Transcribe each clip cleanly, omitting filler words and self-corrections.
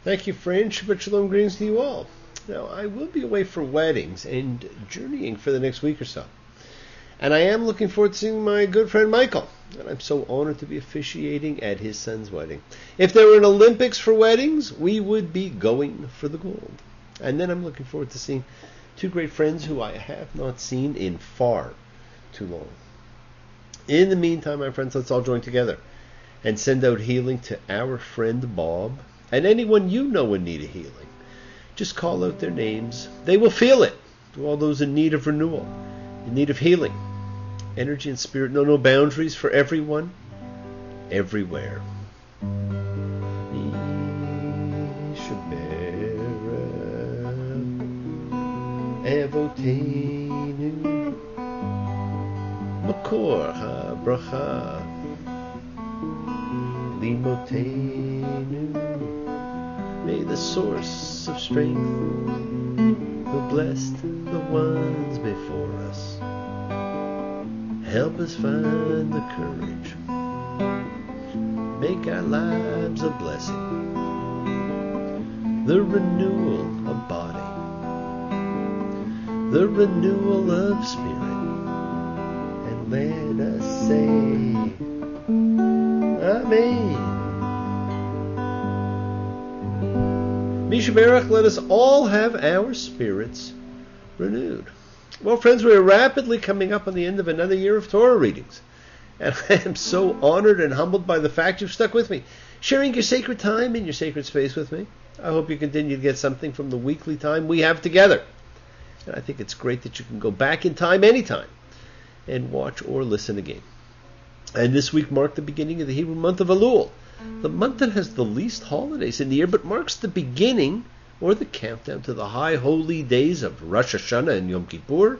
Thank you, friend. Shabbat Shalom, greetings to you all. Now, I will be away for weddings and journeying for the next week or so. And I am looking forward to seeing my good friend Michael. And I'm so honored to be officiating at his son's wedding. If there were an Olympics for weddings, we would be going for the gold. And then I'm looking forward to seeing two great friends who I have not seen in far too long. In the meantime, my friends, let's all join together and send out healing to our friend Bob and anyone you know in need of healing. Just call out their names. They will feel it. To all those in need of renewal, in need of healing. Energy and spirit know no boundaries for everyone, everywhere. Evotenu Makor HaBracha Limotenu. May the source of strength who blessed the ones before us help us find the courage, make our lives a blessing, the renewal of body, the renewal of spirit, and let us say Amen. Misha Berach, let us all have our spirits renewed. Well, friends, we are rapidly coming up on the end of another year of Torah readings. And I am so honored and humbled by the fact you've stuck with me, sharing your sacred time in your sacred space with me. I hope you continue to get something from the weekly time we have together. And I think it's great that you can go back in time anytime and watch or listen again. And this week marked the beginning of the Hebrew month of Elul, the month that has the least holidays in the year, but marks the beginning or the countdown to the high holy days of Rosh Hashanah and Yom Kippur,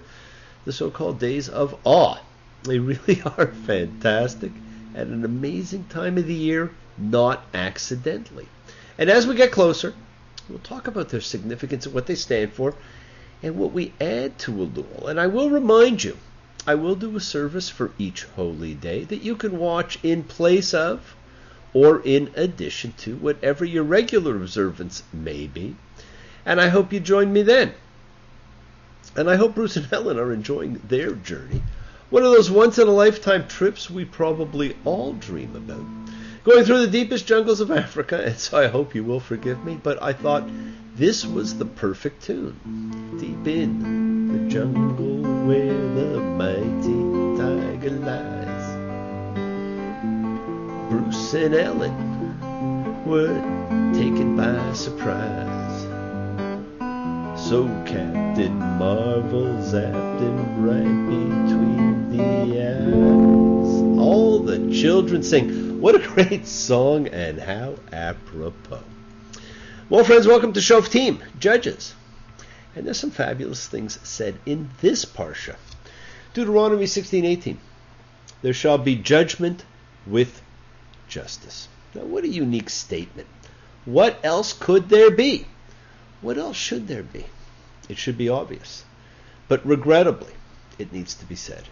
the so-called days of awe. They really are fantastic at an amazing time of the year, not accidentally. And as we get closer, we'll talk about their significance and what they stand for and what we add to Elul. And I will remind you, I will do a service for each holy day that you can watch in place of or in addition to whatever your regular observance may be. And I hope you join me then. And I hope Bruce and Helen are enjoying their journey. One of those once-in-a-lifetime trips we probably all dream about. Going through the deepest jungles of Africa, and so I hope you will forgive me, but I thought this was the perfect tune. Deep in the jungle where the mighty tiger lies, Bruce and Ellen were taken by surprise. So Captain Marvel zapped him right between the eyes. All the children sing. What a great song, and how apropos. Well, friends, welcome to Shoftim, Judges. And there's some fabulous things said in this parsha. Deuteronomy 16:18. There shall be judgment with justice. Now, what a unique statement. What else could there be? What else should there be? It should be obvious. But regrettably, it needs to be said.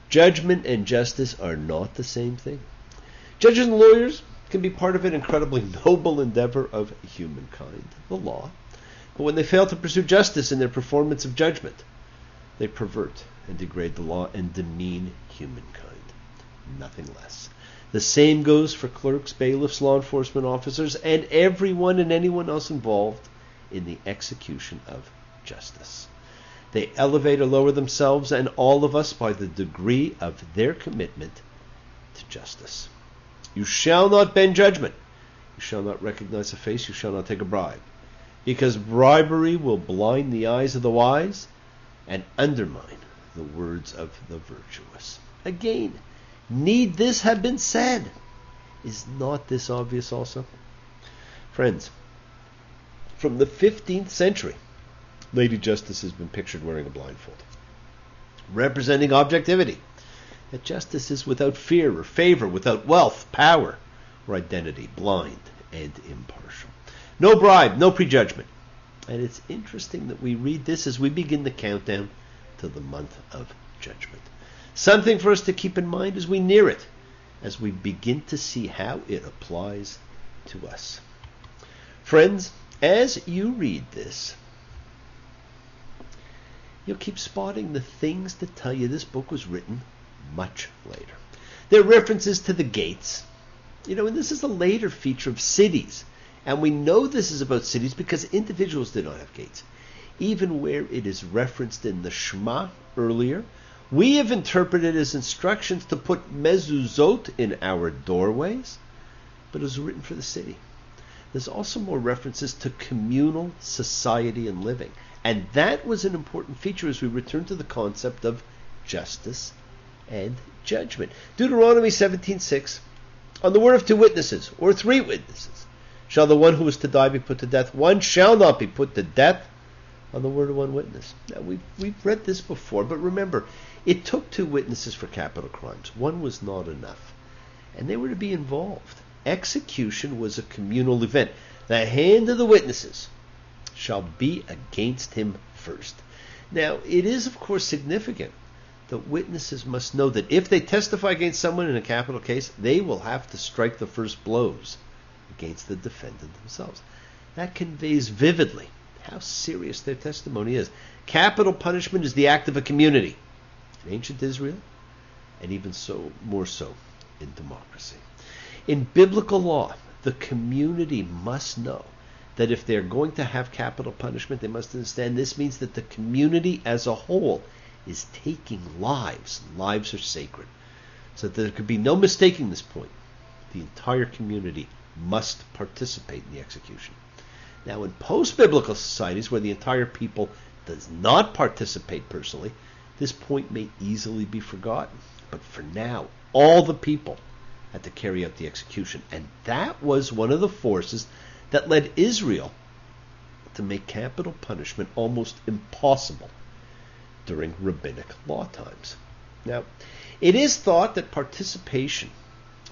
Judgment and justice are not the same thing. Judges and lawyers can be part of an incredibly noble endeavor of humankind, the law. But when they fail to pursue justice in their performance of judgment, they pervert and degrade the law and demean humankind. Nothing less. The same goes for clerks, bailiffs, law enforcement officers, and everyone and anyone else involved in the execution of justice. They elevate or lower themselves and all of us by the degree of their commitment to justice. You shall not bend judgment. You shall not recognize a face. You shall not take a bribe. Because bribery will blind the eyes of the wise and undermine the words of the virtuous. Again, need this have been said? Is not this obvious also? Friends, from the 15th century, Lady Justice has been pictured wearing a blindfold, representing objectivity. That justice is without fear or favor, without wealth, power, or identity, blind and impartial. No bribe, no prejudgment. And it's interesting that we read this as we begin the countdown to the month of judgment. Something for us to keep in mind as we near it, as we begin to see how it applies to us. Friends, as you read this, you'll keep spotting the things that tell you this book was written much later. There are references to the gates, and this is a later feature of cities. And we know this is about cities because individuals did not have gates. Even where it is referenced in the Shema earlier, we have interpreted it as instructions to put mezuzot in our doorways, but it was written for the city. There's also more references to communal society and living. And that was an important feature as we return to the concept of justice and judgment. Deuteronomy 17:6, on the word of 2 witnesses or 3 witnesses shall the one who is to die be put to death. One shall not be put to death on the word of 1 witness. Now, we've read this before, but remember, it took 2 witnesses for capital crimes. 1 was not enough, and they were to be involved. Execution was a communal event. The hand of the witnesses shall be against him first. Now, it is, of course, significant that witnesses must know that if they testify against someone in a capital case, they will have to strike the first blows against the defendant themselves. That conveys vividly how serious their testimony is. Capital punishment is the act of a community in ancient Israel, and even more so in democracy. In biblical law, the community must know that if they're going to have capital punishment, they must understand this means that the community as a whole is taking lives. Lives are sacred. So there could be no mistaking this point. The entire community must participate in the execution. Now, in post-biblical societies where the entire people does not participate personally, this point may easily be forgotten. But for now, all the people had to carry out the execution. And that was one of the forces that led Israel to make capital punishment almost impossible during rabbinic law times. Now, it is thought that participation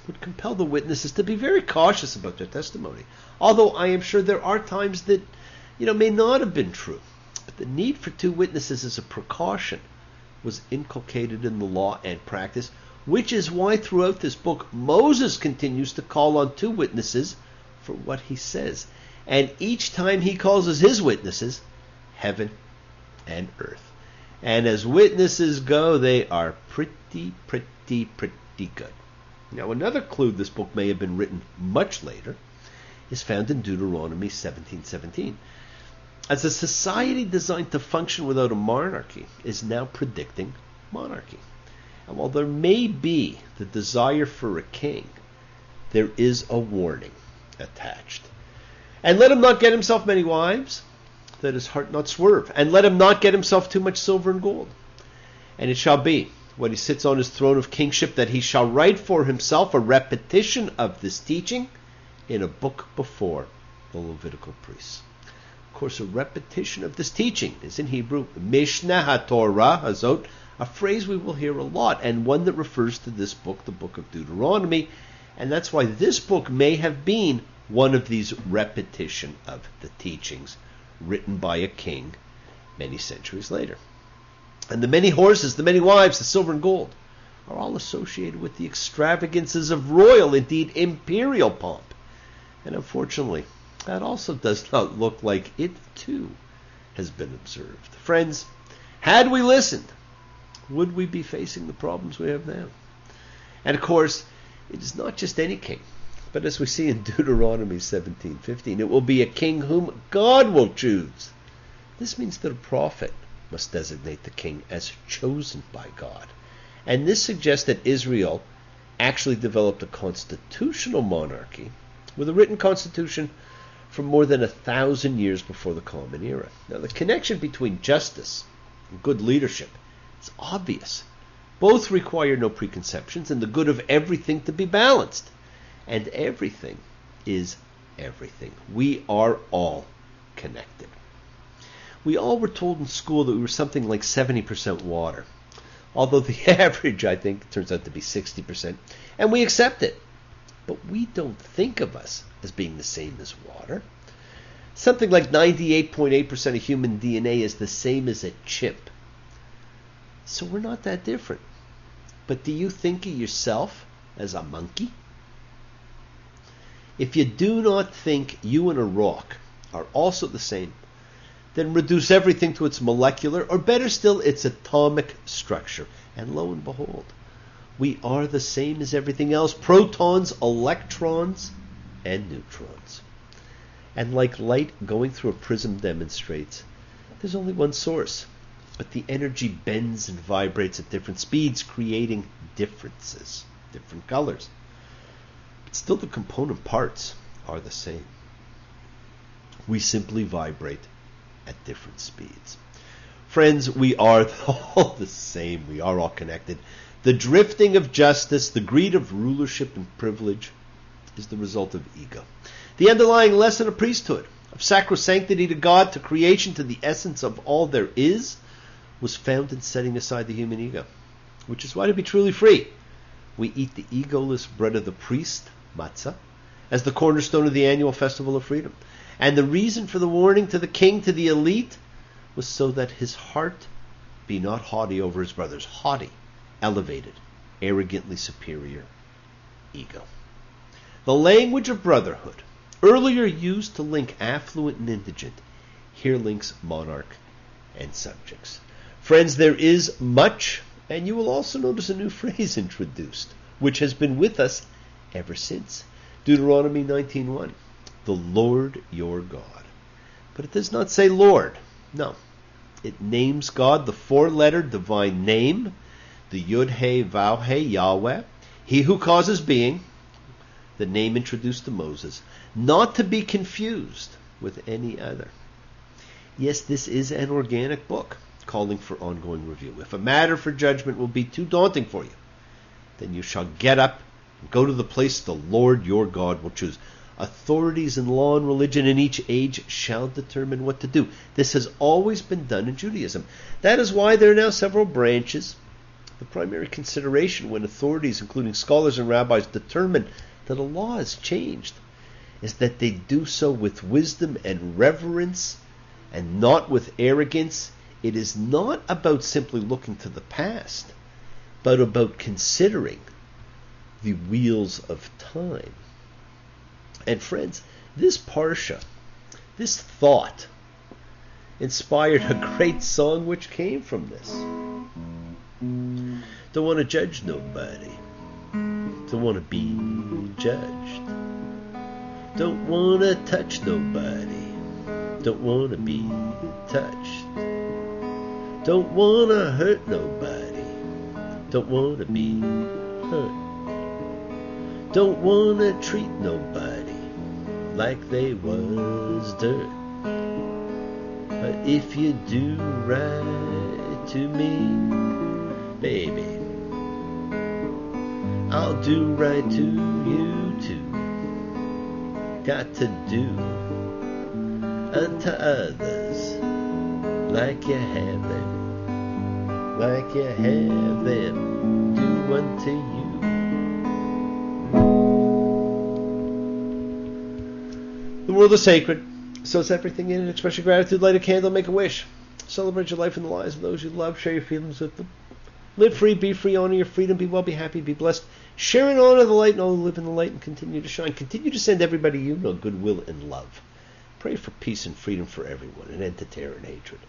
would compel the witnesses to be very cautious about their testimony. Although I am sure there are times that, may not have been true. But the need for 2 witnesses as a precaution was inculcated in the law and practice, which is why throughout this book, Moses continues to call on 2 witnesses for what he says. And each time he calls as his witnesses, heaven and earth. And as witnesses go, they are pretty good. Now, another clue this book may have been written much later is found in Deuteronomy 17:17. As a society designed to function without a monarchy is now predicting monarchy. And while there may be the desire for a king, there is a warning attached. And let him not get himself many wives, that his heart not swerve. And let him not get himself too much silver and gold. And it shall be, when he sits on his throne of kingship, that he shall write for himself a repetition of this teaching in a book before the Levitical priests. Of course, a repetition of this teaching is in Hebrew, Mishnah HaTorah Hazot, a phrase we will hear a lot, and one that refers to this book, the book of Deuteronomy. And that's why this book may have been one of these repetition of the teachings written by a king many centuries later. And the many horses, the many wives, the silver and gold are all associated with the extravagances of royal, indeed imperial pomp. And unfortunately, that also does not look like it too has been observed. Friends, had we listened, would we be facing the problems we have now? And of course, it is not just any king, but as we see in Deuteronomy 17:15, it will be a king whom God will choose. This means that a prophet must designate the king as chosen by God. And this suggests that Israel actually developed a constitutional monarchy with a written constitution from more than 1,000 years before the Common Era. Now, the connection between justice and good leadership is obvious. Both require no preconceptions and the good of everything to be balanced. And everything is everything. We are all connected. We all were told in school that we were something like 70% water. Although the average, I think, turns out to be 60%. And we accept it. But we don't think of us as being the same as water. Something like 98.8% of human DNA is the same as a chip. So we're not that different. But do you think of yourself as a monkey? If you do not think you and a rock are also the same, then reduce everything to its molecular, or better still, its atomic structure. And lo and behold, we are the same as everything else: protons, electrons, and neutrons. And like light going through a prism demonstrates, there's only one source, but the energy bends and vibrates at different speeds, creating differences, different colors. But still the component parts are the same. We simply vibrate at different speeds. Friends, we are all the same. We are all connected. The drifting of justice, the greed of rulership and privilege is the result of ego. The underlying lesson of priesthood, of sacrosanctity to God, to creation, to the essence of all there is, was found in setting aside the human ego. Which is why, to be truly free, we eat the egoless bread of the priest, matzah, as the cornerstone of the annual festival of freedom. And the reason for the warning to the king, to the elite, was so that his heart be not haughty over his brothers. Haughty, elevated, arrogantly superior ego. The language of brotherhood, earlier used to link affluent and indigent, here links monarch and subjects. Friends, there is much, and you will also notice a new phrase introduced, which has been with us ever since. Deuteronomy 19:1, the Lord your God. But it does not say Lord. No. It names God, the four-letter divine name, the Yud-He-Vav-He, Yahweh, he who causes being, the name introduced to Moses, not to be confused with any other. Yes, this is an organic book, calling for ongoing review. If a matter for judgment will be too daunting for you, then you shall get up and go to the place the Lord your God will choose. Authorities in law and religion in each age shall determine what to do. This has always been done in Judaism. That is why there are now several branches. The primary consideration when authorities, including scholars and rabbis, determine that a law has changed is that they do so with wisdom and reverence and not with arrogance. It is not about simply looking to the past, but about considering the wheels of time. And friends, this parsha, this thought, inspired a great song which came from this. Don't want to judge nobody. Don't want to be judged. Don't want to touch nobody. Don't want to be touched. Don't want to hurt nobody. Don't want to be hurt. Don't want to treat nobody like they was dirt. But if you do right to me, baby, I'll do right to you too. Got to do unto others like you have them, like you have them do unto you. The world is sacred, so it's everything in it. Express your gratitude, light a candle, make a wish. Celebrate your life and the lives of those you love. Share your feelings with them. Live free, be free, honor your freedom, be well, be happy, be blessed. Share and honor the light and all who live in the light and continue to shine. Continue to send everybody you know goodwill and love. Pray for peace and freedom for everyone, an end to terror and hatred.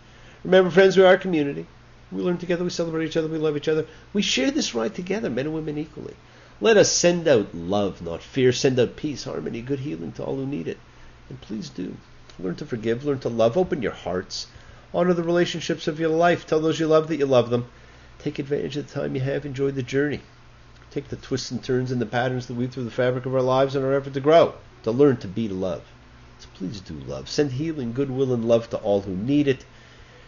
Remember, friends, we are a community. We learn together, we celebrate each other, we love each other. We share this right together, men and women equally. Let us send out love, not fear. Send out peace, harmony, good healing to all who need it. And please do. Learn to forgive, learn to love, open your hearts. Honor the relationships of your life. Tell those you love that you love them. Take advantage of the time you have. Enjoy the journey. Take the twists and turns and the patterns that weave through the fabric of our lives in our effort to grow, to learn to be to love. So please do love. Send healing, goodwill, and love to all who need it.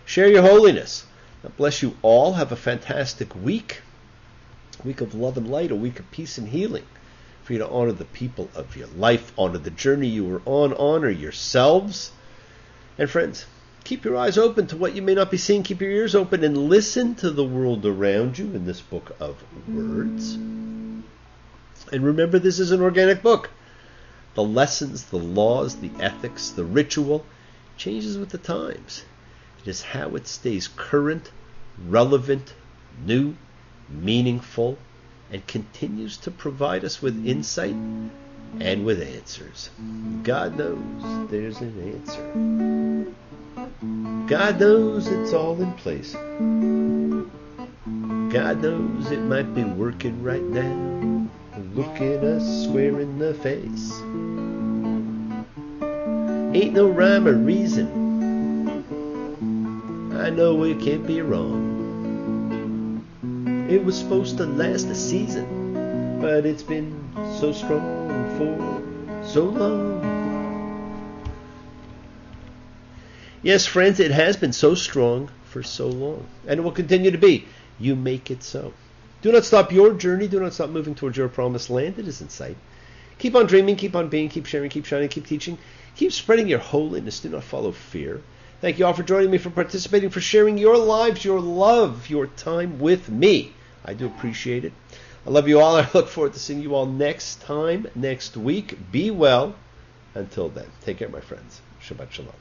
Share your holiness. God bless you all. Have a fantastic week. A week of love and light, a week of peace and healing. For you to honor the people of your life, honor the journey you were on, honor yourselves. And friends, keep your eyes open to what you may not be seeing. Keep your ears open and listen to the world around you in this book of words. And remember, this is an organic book. The lessons, the laws, the ethics, the ritual changes with the times. It is how it stays current, relevant, new, meaningful, and continues to provide us with insight and with answers. God knows there's an answer. God knows it's all in place. God knows it might be working right now, looking us square in the face. Ain't no rhyme or reason. I know it can't be wrong. It was supposed to last a season, but it's been so strong for so long. Yes, friends, it has been so strong for so long, and it will continue to be. You make it so. Do not stop your journey. Do not stop moving towards your promised land. It is in sight. Keep on dreaming, keep on being, keep sharing, keep shining, keep teaching. Keep spreading your holiness. Do not follow fear. Thank you all for joining me, for participating, for sharing your lives, your love, your time with me. I do appreciate it. I love you all. I look forward to seeing you all next time, next week. Be well. Until then, take care, my friends. Shabbat shalom.